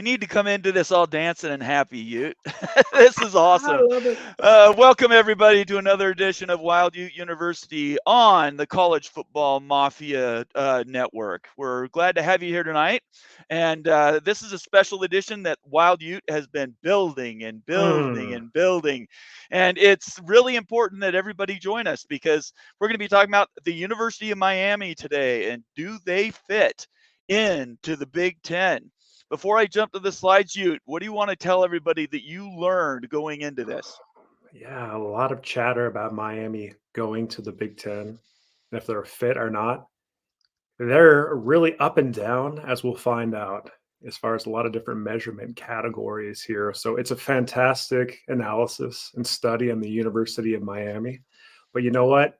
need to come into this all dancing and happy, Ute. This is I awesome. love it. Welcome, everybody, to another edition of Wild Ute University on the College Football Mafia Network. We're glad to have you here tonight. And this is a special edition that Wild Ute has been building and building Mm, and building. And it's really important that everybody join us because we're going to be talking about the University of Miami today and do they fit into the Big Ten? Before I jump to the slides, Ute, what do you want to tell everybody that you learned going into this? yeah, a lot of chatter about Miami going to the Big Ten, if they're fit or not. They're really up and down, as we'll find out, as far as a lot of different measurement categories here. So it's a fantastic analysis and study on the University of Miami. But you know what?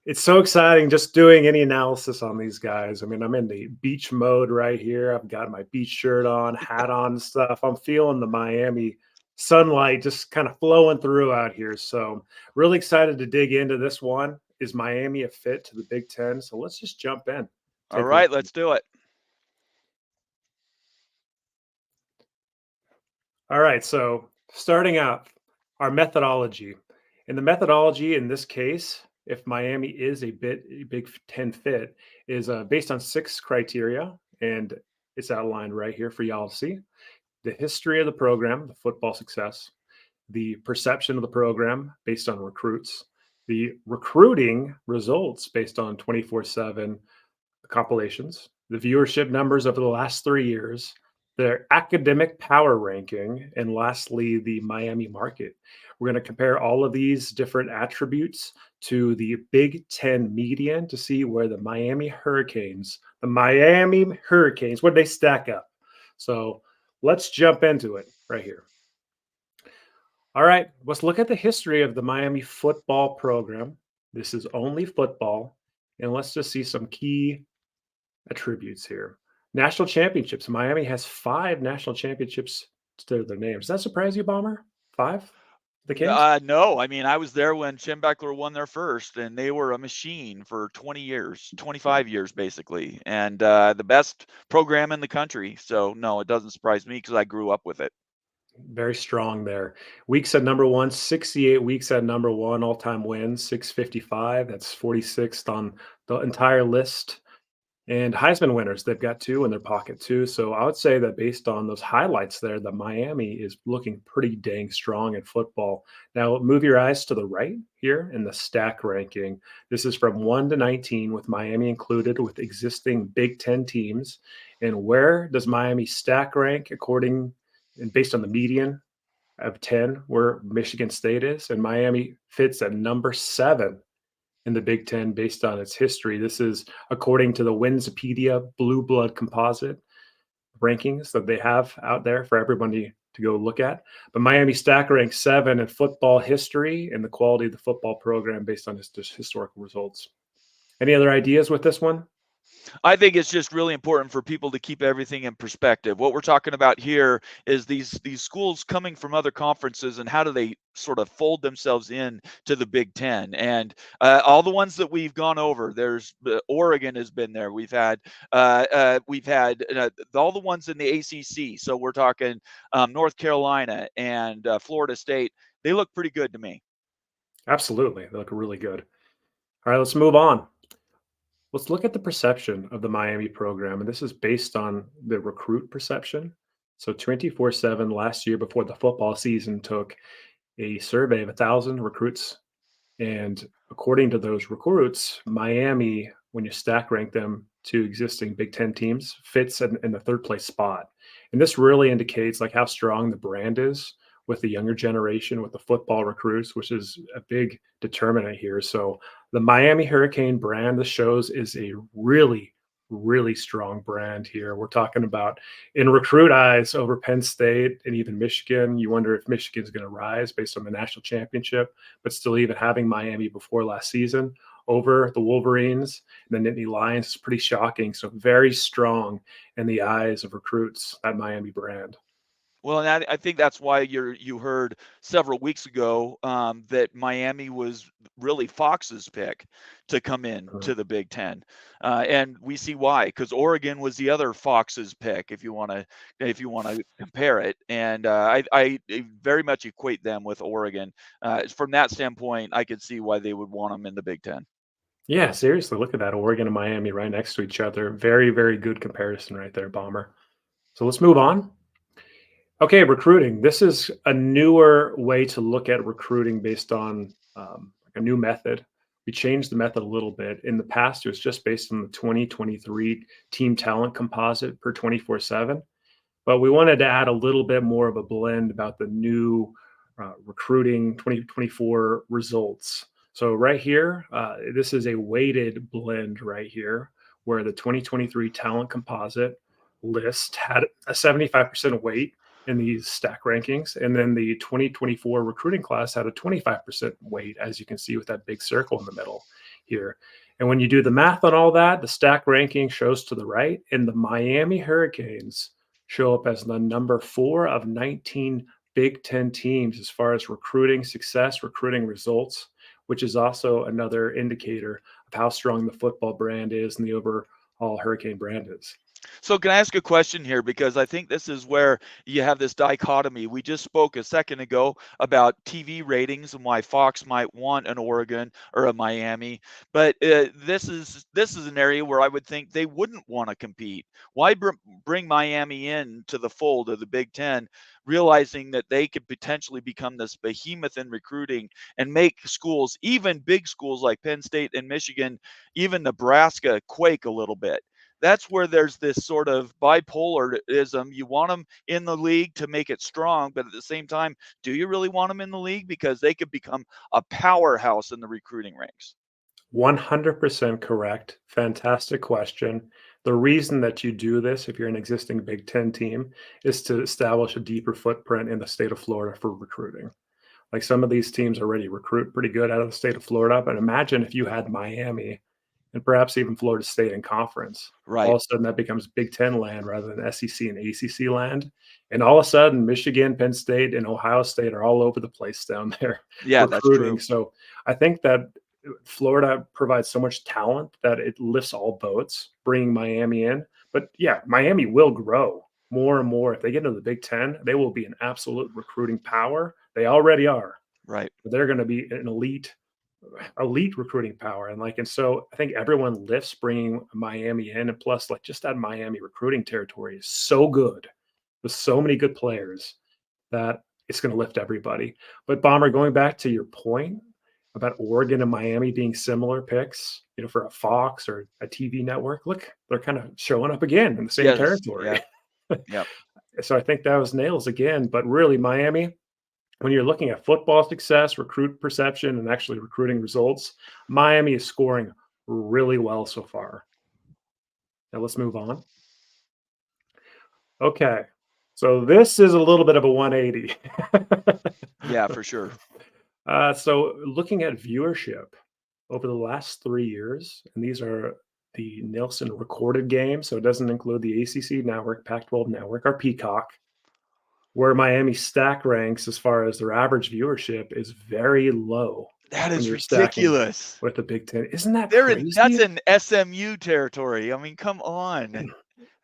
It's so exciting just doing any analysis on these guys. I mean, I'm in the beach mode right here. I've got my beach shirt on, hat on, and stuff. I'm feeling the Miami sunlight just kind of flowing through out here. So, really excited to dig into this one. Is Miami a fit to the Big Ten? So, let's just jump in. All Take a look. right, let's do it. All right. So, starting out, our methodology. And the methodology in this case, if Miami is a Big Ten fit, is based on 6 criteria, and it's outlined right here for y'all to see. The history of the program, the football success, the perception of the program based on recruits, the recruiting results based on 24/7 compilations, the viewership numbers over the last 3 years, their academic power ranking, and lastly, the Miami market. We're going to compare all of these different attributes to the Big Ten median to see where the Miami Hurricanes, where they stack up. So let's jump into it right here. All right, let's look at the history of the Miami football program. This is only football, and let's just see some key attributes here. National championships. Miami has 5 national championships to their name. Does that surprise you, Bomber? 5? The Kings? No, I mean, I was there when Schembechler won their first, and they were a machine for 20 years, 25 years, basically, and the best program in the country. So, no, it doesn't surprise me because I grew up with it. Very strong there. Weeks at number one, 68 weeks at number one, all time wins, 655. That's 46th on the entire list. And Heisman winners, they've got 2 in their pocket too. So I would say that based on those highlights there, that Miami is looking pretty dang strong in football. Now, move your eyes to the right here in the stack ranking. This is from 1 to 19, with Miami included with existing Big Ten teams. And where does Miami stack rank according and based on the median of 10, where Michigan State is? And Miami fits at number 7 in the Big Ten based on its history. This is according to the Winsipedia Blue Blood Composite rankings that they have out there for everybody to go look at. But Miami stack ranks 7 in football history and the quality of the football program based on its historical results. Any other ideas with this one? I think it's just really important for people to keep everything in perspective. What we're talking about here is these schools coming from other conferences and how do they sort of fold themselves in to the Big Ten. And all the ones that we've gone over, there's Oregon has been there. We've had all the ones in the ACC. So we're talking North Carolina and Florida State. They look pretty good to me. Absolutely. They look really good. All right, let's move on. Let's look at the perception of the Miami program. And this is based on the recruit perception. So 24/7 last year before the football season took a survey of 1,000 recruits. And according to those recruits, Miami, when you stack rank them to existing Big Ten teams, fits in the third place spot. And this really indicates like how strong the brand is with the younger generation, with the football recruits, which is a big determinant here. So the Miami Hurricane brand, the shows, is a really, really strong brand here. We're talking about in recruit eyes over Penn State and even Michigan. You wonder if Michigan's going to rise based on the national championship, but still even having Miami before last season over the Wolverines and the Nittany Lions is pretty shocking. So very strong in the eyes of recruits, that Miami brand. Well, and I think that's why you heard several weeks ago that Miami was really Fox's pick to come in Uh, to the Big Ten, and we see why, because Oregon was the other Fox's pick, if you want to compare it, and I very much equate them with Oregon. From that standpoint, I could see why they would want them in the Big Ten. yeah, seriously, look at that. Oregon and Miami right next to each other. Very, very good comparison right there, Bomber. So let's move on. Okay, recruiting. This is a newer way to look at recruiting based on like a new method. We changed the method a little bit. In the past, it was just based on the 2023 team talent composite per 24/7. But we wanted to add a little bit more of a blend about the new recruiting 2024 results. So right here, this is a weighted blend right here, where the 2023 talent composite list had a 75% weight in these stack rankings, and then the 2024 recruiting class had a 25% weight, as you can see with that big circle in the middle here. And when you do the math on all that, the stack ranking shows to the right, and the Miami Hurricanes show up as the number 4 of 19 Big Ten teams as far as recruiting success, recruiting results, which is also another indicator of how strong the football brand is and the overall Hurricane brand is. So can I ask a question here? Because I think this is where you have this dichotomy. We just spoke a second ago about TV ratings and why Fox might want an Oregon or a Miami, but this is an area where I would think they wouldn't want to compete. Why bring Miami in to the fold of the Big Ten, realizing that they could potentially become this behemoth in recruiting and make schools, even big schools like Penn State and Michigan, even Nebraska, quake a little bit? That's where there's this sort of bipolarism. You want them in the league to make it strong, but at the same time, do you really want them in the league? Because they could become a powerhouse in the recruiting ranks. 100% correct. Fantastic question. The reason that you do this, if you're an existing Big Ten team, is to establish a deeper footprint in the state of Florida for recruiting. Like some of these teams already recruit pretty good out of the state of Florida, but imagine if you had Miami and perhaps even Florida State in conference. All Right. of a sudden, that becomes Big Ten land rather than SEC and ACC land. And all of a sudden, Michigan, Penn State, and Ohio State are all over the place down there Yeah, that's recruiting. true. So I think that Florida provides so much talent that it lifts all boats, bringing Miami in. But yeah, Miami will grow more and more. If they get into the Big Ten, they will be an absolute recruiting power. They already are. Right. But they're going to be an elite recruiting power. And so I think everyone lifts bringing Miami in. And plus, like just that Miami recruiting territory is so good with so many good players that it's going to lift everybody. But Bomber, going back to your point about Oregon and Miami being similar picks, for a Fox or a TV network, look, they're kind of showing up again in the same Yes. territory. Yeah. Yeah. So I think that was nails again. But really, Miami, when you're looking at football success, recruit perception, and actually recruiting results, Miami is scoring really well so far. Now let's move on. Okay. So this is a little bit of a 180. Yeah, for sure. So looking at viewership over the last 3 years, and these are the Nielsen recorded games, so it doesn't include the ACC network, Pac-12 network, or Peacock, where Miami stack ranks as far as their average viewership is very low That when is you're stacking ridiculous. with the Big Ten. Isn't that That's crazy? in SMU territory. I mean, come on.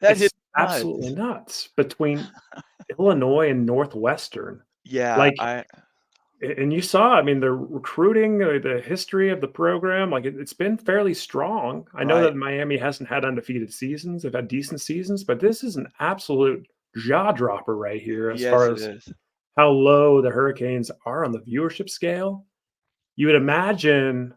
That It's hit absolutely nuts. nuts between Illinois and Northwestern. Yeah, Like, and you saw, I mean, the recruiting, the history of the program, like it's been fairly strong. I know right. that Miami hasn't had undefeated seasons; they've had decent seasons, but this is an absolute jaw dropper right here as Yes, far it as is. how low the Hurricanes are on the viewership scale. You would imagine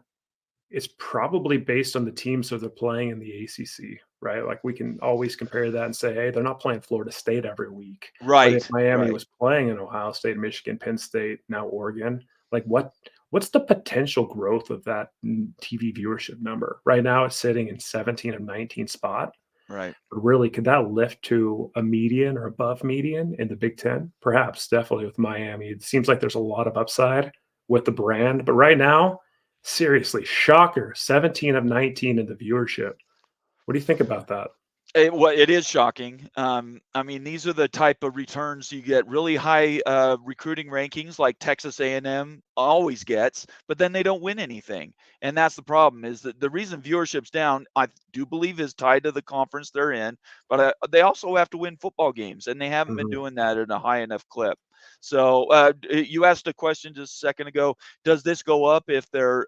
it's probably based on the teams that they're playing in the ACC, right? Like we can always compare that and say, hey, they're not playing Florida State every week. But if Right, Miami right. was playing in Ohio State, Michigan, Penn State, now Oregon, like what's the potential growth of that TV viewership number? Right now it's sitting in 17 of 19 spot. Right. But really, could that lift to a median or above median in the Big Ten? Perhaps, definitely with Miami. It seems like there's a lot of upside with the brand. But right now, seriously, shocker, 17 of 19 in the viewership. What do you think about that? It is shocking. I mean, these are the type of returns you get. Really high recruiting rankings, like Texas A&M always gets, but then they don't win anything, and that's the problem. Is that the reason viewership's down? I do believe is tied to the conference they're in, but they also have to win football games, and they haven't been Mhm, doing that at a high enough clip. So you asked a question just a second ago. Does this go up if their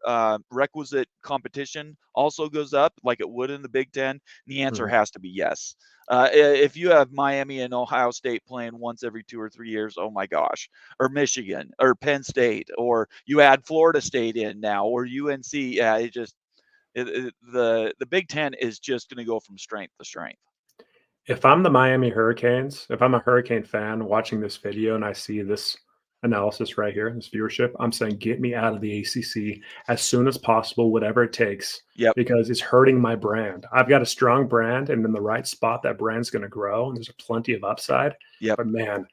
requisite competition also goes up, like it would in the Big Ten? And the answer mhm. has to be yes. If you have Miami and Ohio State playing once every 2 or 3 years, oh my gosh, or Michigan or Penn State, or you add Florida State in now, or UNC, yeah, the Big Ten is just going to go from strength to strength. If I'm the Miami Hurricanes, if I'm a Hurricane fan watching this video and I see this analysis right here, this viewership, I'm saying, get me out of the ACC as soon as possible, whatever it takes, Yep, because it's hurting my brand. I've got a strong brand, and in the right spot, that brand's going to grow, and there's plenty of upside. yep, But man,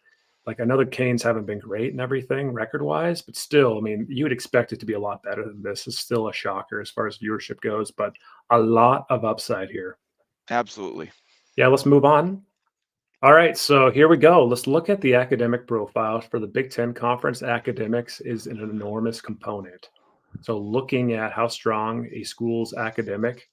like I know the Canes haven't been great and everything record wise, but still, I mean, you would expect it to be a lot better than this. It's still a shocker as far as viewership goes, but a lot of upside here. absolutely. Yeah, let's move on. All right, so here we go. Let's look at the academic profiles for the Big Ten Conference. Academics is an enormous component. So, looking at how strong a school's academic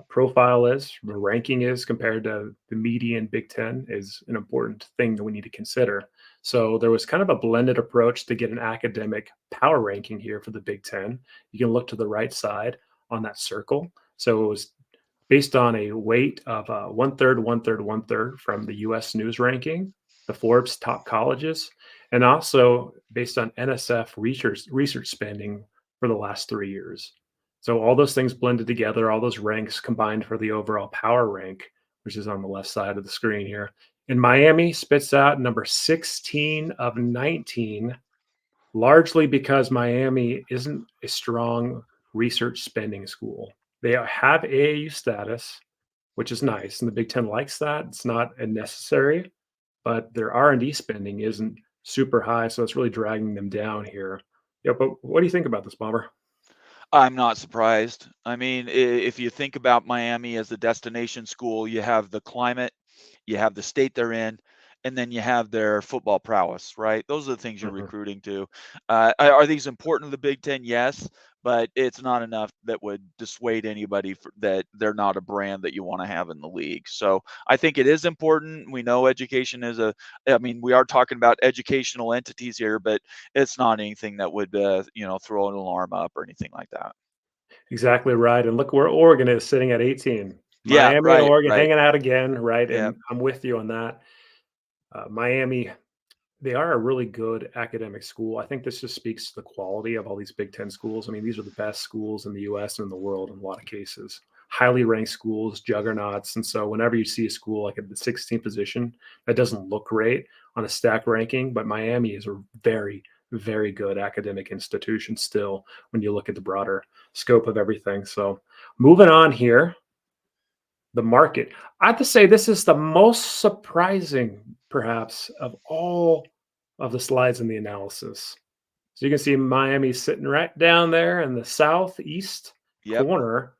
profile is, the ranking is compared to the median Big Ten is an important thing that we need to consider. So, there was kind of a blended approach to get an academic power ranking here for the Big Ten. You can look to the right side on that circle. So, it was based on a weight of one third, one third, one third from the US News ranking, the Forbes top colleges, and also based on NSF research spending for the last 3 years. So all those things blended together, all those ranks combined for the overall power rank, which is on the left side of the screen here. And Miami spits out number 16 of 19, largely because Miami isn't a strong research spending school. They have AAU status, which is nice, and the Big Ten likes that. It's not a necessary, but their R&D spending isn't super high, so it's really dragging them down here. Yeah, but what do you think about this, Bomber? I'm not surprised. I mean, if you think about Miami as a destination school, you have the climate, you have the state they're in, and then you have their football prowess, right? Those are the things you're Mhm. recruiting to. Are these important to the Big Ten? Yes, but it's not enough that would dissuade anybody that they're not a brand that you want to have in the league. So I think it is important. We know education is I mean, we are talking about educational entities here, but it's not anything that would, throw an alarm up or anything like that. Exactly right. And look where Oregon is sitting at 18. Yeah, Miami and right, Oregon right. hanging out again, right? Yeah, And I'm with you on that. Miami, they are a really good academic school. I think this just speaks to the quality of all these Big Ten schools. I mean, these are the best schools in the US and in the world in a lot of cases. Highly ranked schools, juggernauts. And so whenever you see a school like at the 16th position, that doesn't look great on a stack ranking, but Miami is a very, very good academic institution still when you look at the broader scope of everything. So moving on here, the market. I have to say this is the most surprising, perhaps, of all of the slides in the analysis. So you can see Miami sitting right down there in the southeast yep, corner.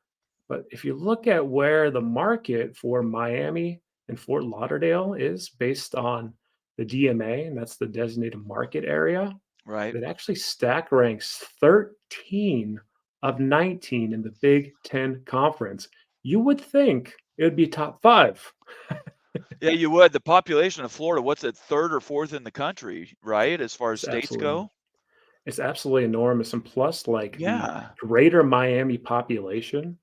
But if you look at where the market for Miami and Fort Lauderdale is based on the DMA, and that's the designated market area, right. it actually stack ranks 13 of 19 in the Big Ten Conference. You would think it would be top five. Yeah, you would. The population of Florida, what's it, third or fourth in the country, right? As far as It's states absolutely go? it's absolutely enormous. And plus, like the Yeah. greater Miami population,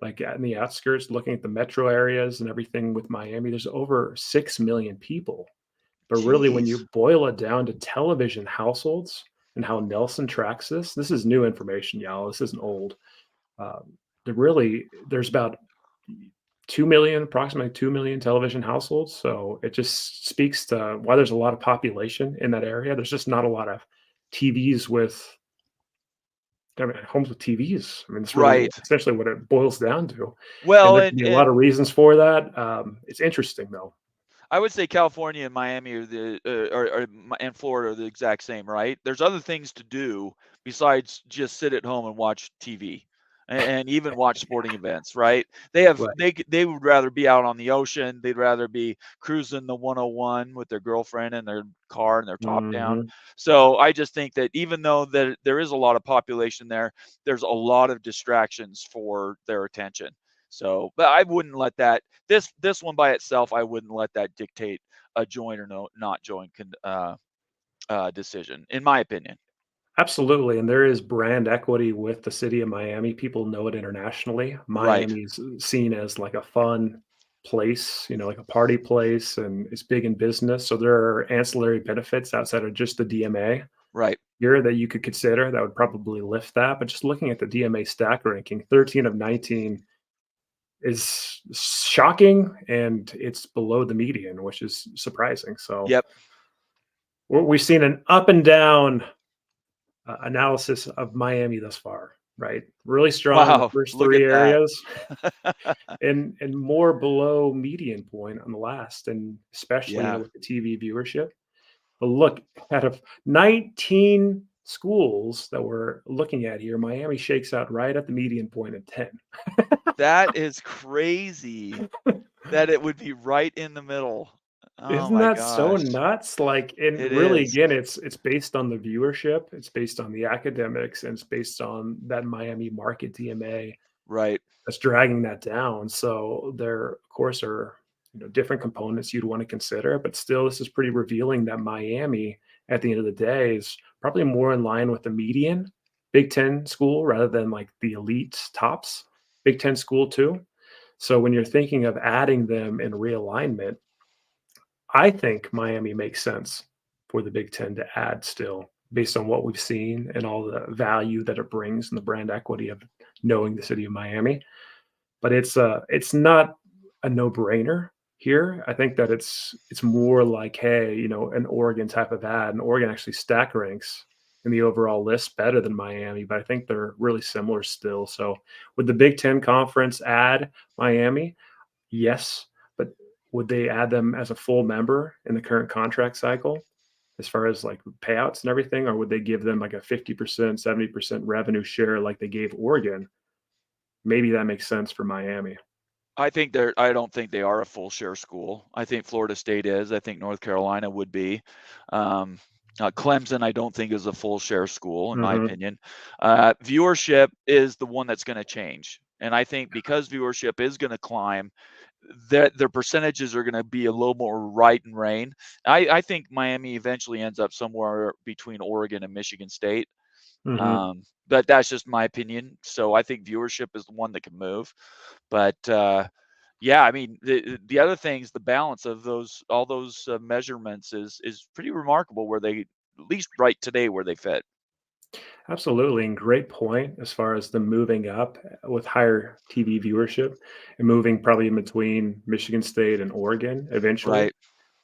like in the outskirts, looking at the metro areas and everything with Miami, there's over 6 million people. But really, when Jeez. you boil it down to television households and how Nelson tracks this is new information, y'all. This isn't old. There's about 2 million, approximately 2 million television households. So it just speaks to why there's a lot of population in that area. There's just not a lot of TVs with, I mean, homes with TVs. I mean, that's really Right. essentially what it boils down to. And Well, there can and be a lot of and reasons for that. It's interesting though. I would say California and Miami are and Florida are the exact same, right? There's other things to do besides just sit at home and watch TV. and even watch sporting events, right? They have Right. they would rather be out on the ocean. They'd rather be cruising the 101 with their girlfriend in their car and their top down. Mhm. So I just think that even though there is a lot of population there, there's a lot of distractions for their attention. So, but I wouldn't let that this one by itself. I wouldn't let that dictate a join or no not join decision, in my opinion. Absolutely, and there is brand equity with the city of Miami. People know it internationally. Right, Miami's seen as like a fun place, like a party place, and it's big in business. So there are ancillary benefits outside of just the DMA right. here that you could consider that would probably lift that. But just looking at the DMA stack ranking, 13 of 19 is shocking, and it's below the median, which is surprising. So Yep. we've seen an up and down analysis of Miami thus far, right? Really strong in the Wow, first look three at that. areas, and more below median point on the last, and especially Yeah. with the TV viewership. But look, out of 19 schools that we're looking at here, Miami shakes out right at the median point at 10. That is crazy that it would be right in the middle. Oh Isn't my that so gosh. nuts? Like, and It really, is. again, it's based on the viewership, it's based on the academics, and it's based on that Miami market DMA Right. that's dragging that down. So there, of course, are different components you'd want to consider, but still, this is pretty revealing that Miami, at the end of the day, is probably more in line with the median Big Ten school rather than like the elite tops Big Ten school too. So when you're thinking of adding them in realignment, I think Miami makes sense for the Big Ten to add still, based on what we've seen and all the value that it brings and the brand equity of knowing the city of Miami. But it's not a no-brainer here. I think that it's more like, hey, an Oregon type of ad, and Oregon actually stack ranks in the overall list better than Miami, but I think they're really similar still. So would the Big Ten Conference add Miami? Yes, but would they add them as a full member in the current contract cycle as far as like payouts and everything, or would they give them like a 50%, 70% revenue share like they gave Oregon? Maybe that makes sense for Miami. I don't think they are a full share school. I think Florida State is. I think North Carolina would be. Um, Clemson, I don't think is a full share school, in my Mhm. opinion. Viewership is the one that's going to change. And I think because viewership is going to climb, their percentages are going to be a little more right and rain. I think Miami eventually ends up somewhere between Oregon and Michigan State. Mhm. But that's just my opinion. So I think viewership is the one that can move. But yeah, I mean the other things, the balance of those all those measurements is pretty remarkable. Where they at least right today where they fit. Absolutely, and great point as far as the moving up with higher TV viewership and moving probably in between Michigan State and Oregon eventually.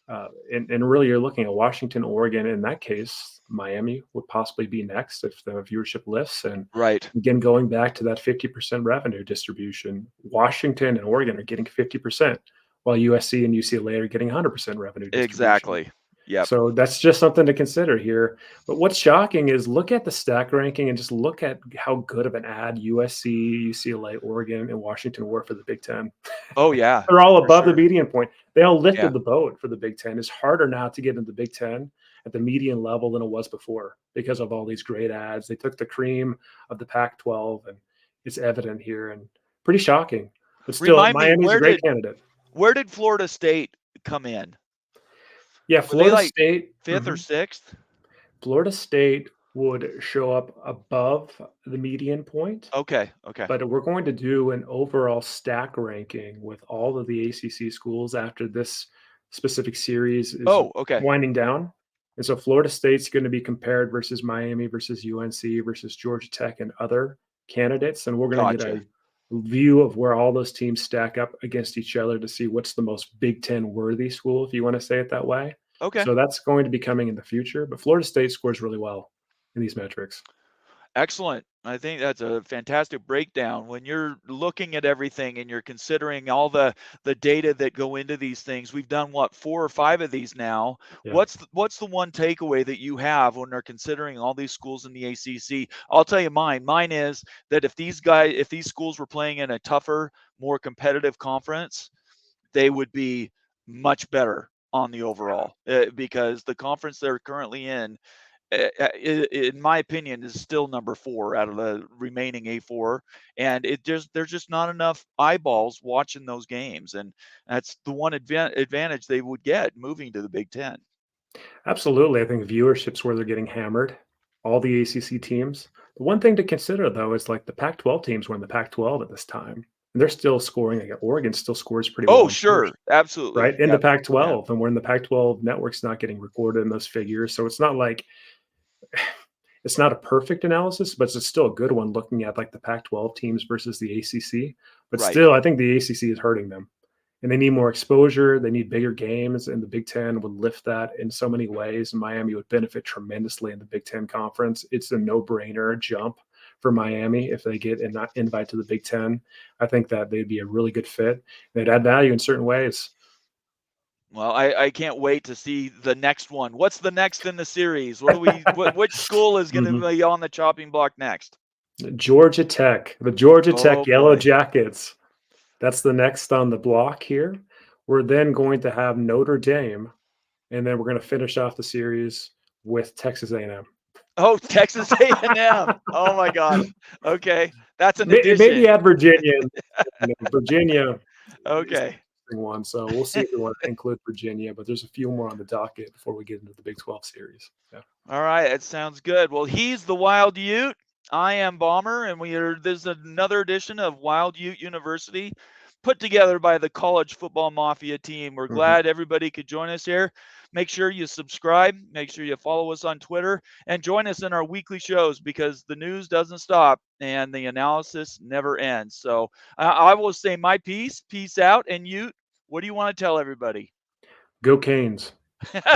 Right, And really, you're looking at Washington, Oregon. In that case, Miami would possibly be next if the viewership lifts. And right, again, going back to that 50% revenue distribution, Washington and Oregon are getting 50%, while USC and UCLA are getting 100% revenue distribution. exactly. Yep. So that's just something to consider here. But what's shocking is look at the stack ranking and just look at how good of an ad USC, UCLA, Oregon, and Washington were for the Big Ten. Oh yeah, They're all for above the sure. median point. They all Yeah. lifted the boat for the Big Ten. It's harder now to get into the Big Ten at the median level than it was before because of all these great ads. They took the cream of the Pac-12, and it's evident here and pretty shocking. But still, Remind me Miami's a great candidate. where did Florida State come in? Yeah, Were they Florida like State. fifth or sixth? Florida State would show up above the median point, Okay, okay. but we're going to do an overall stack ranking with all of the ACC schools after this specific series is Oh, okay. winding down. And so Florida State's going to be compared versus Miami versus UNC versus Georgia Tech and other candidates. And we're going to get a Gotcha. view of where all those teams stack up against each other to see what's the most Big Ten worthy school, if you want to say it that way. Okay. So that's going to be coming in the future. But Florida State scores really well in these metrics. Excellent. I think that's a fantastic breakdown. When you're looking at everything and you're considering all the data that go into these things, we've done what, 4 or 5 of these now. Yeah. What's the one takeaway that you have when they're considering all these schools in the ACC? I'll tell you mine. Mine is that if these schools were playing in a tougher, more competitive conference, they would be much better on the overall, because the conference they're currently in my opinion, is still number 4 out of the remaining A4, and there's just not enough eyeballs watching those games, and that's the one advantage they would get moving to the Big Ten. Absolutely. I think viewership's where they're getting hammered, all the ACC teams. The one thing to consider, though, is like the Pac-12 teams were in the Pac-12 at this time. And they're still scoring. Like Oregon still scores pretty well Oh, in first, sure, absolutely, right? In the yeah, yeah, Pac-12, and we're in the Pac-12 network's not getting recorded in those figures. So it's not like it's not a perfect analysis, but it's still a good one looking at like the Pac-12 teams versus the ACC. But right. still, I think the ACC is hurting them and they need more exposure. They need bigger games, and the Big Ten would lift that in so many ways. And Miami would benefit tremendously in the Big Ten conference. It's a no-brainer jump for Miami if they get an invite to the Big Ten. I think that they'd be a really good fit. They'd add value in certain ways. Well, I can't wait to see the next one. What's the next in the series? Which school is going to Mhm. be on the chopping block next? Georgia Tech, the Georgia Oh Tech Yellow boy. Jackets. That's the next on the block here. We're then going to have Notre Dame, and then we're going to finish off the series with Texas A&M. Oh, Texas A&M. Oh my gosh. Okay, that's an Maybe addition. add Virginia. Virginia is an Okay. interesting one, so we'll see if we want to include Virginia. But there's a few more on the docket before we get into the Big 12 series. Yeah. All right, that sounds good. Well, he's the Wild Ute. I am Bomber, and this is another edition of Wild Ute University, put together by the College Football Mafia team. We're Mhm. glad everybody could join us here. Make sure you subscribe, make sure you follow us on Twitter, and join us in our weekly shows, because the news doesn't stop and the analysis never ends. So I will say my piece. Peace out. And Ute, what do you want to tell everybody? Go Canes.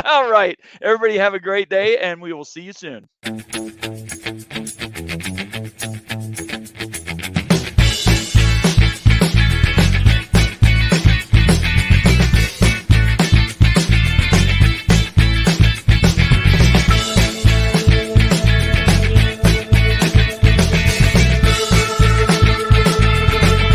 All right. Everybody have a great day, and we will see you soon.